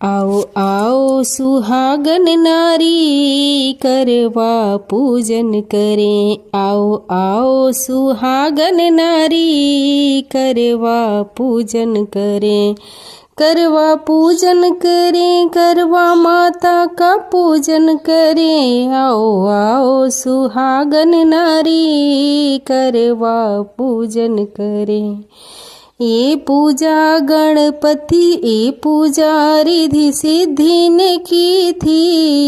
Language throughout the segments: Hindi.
आओ आओ सुहागन नारी करवा पूजन करें। आओ आओ सुहागन नारी करवा पूजन करें। करवा पूजन करें, करवा माता का पूजन करें। आओ आओ सुहागन नारी करवा पूजन करें। ये पूजा गणपति, ये पूजा रिधि सिद्धि ने की थी।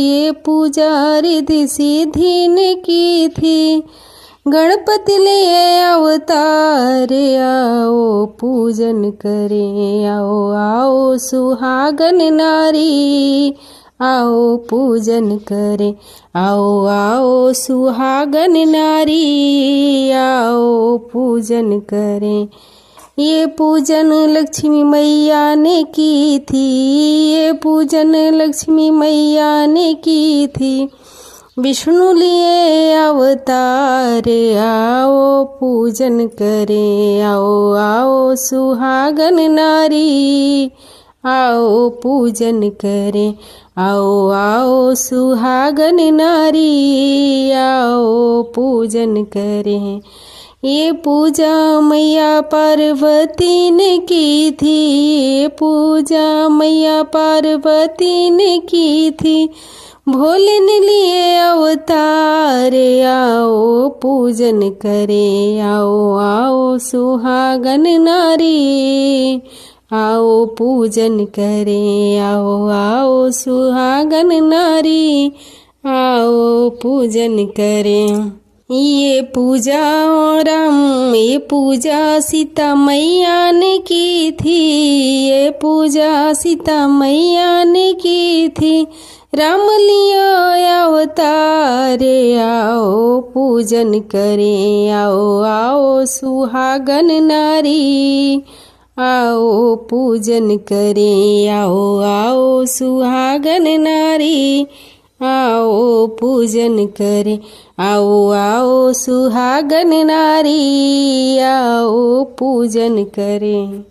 ये पूजा रिधि सिद्धि ने की थी। गणपति ले अवतार, आओ पूजन करें। आओ आओ सुहागन नारी, आओ पूजन करें। आओ आओ सुहागन नारी, आओ पूजन करें। ये पूजन लक्ष्मी मैया ने की थी। ये पूजन लक्ष्मी मैया ने की थी। विष्णु लिए अवतार, आओ पूजन करें। आओ आओ सुहागन नारी, आओ पूजन करें। आओ आओ सुहागन नारी, आओ पूजन करें। ये पूजा मैया पार्वती ने की थी। ये पूजा मैया पार्वती ने की थी। भोले ने लिए अवतार, आओ पूजन करें। आओ आओ सुहागन नारी, आओ पूजन करें। आओ आओ सुहागन नारी, आओ पूजन करें। ये पूजा राम, ये पूजा सीता मैया ने की थी। ये पूजा सीता मैया ने की थी। राम लियो अवतार, आओ पूजन करें। आओ आओ सुहागन नारी, आओ पूजन करें। आओ आओ सुहागन नारी, आओ पूजन करें। आओ आओ सुहागन नारी, आओ पूजन करें।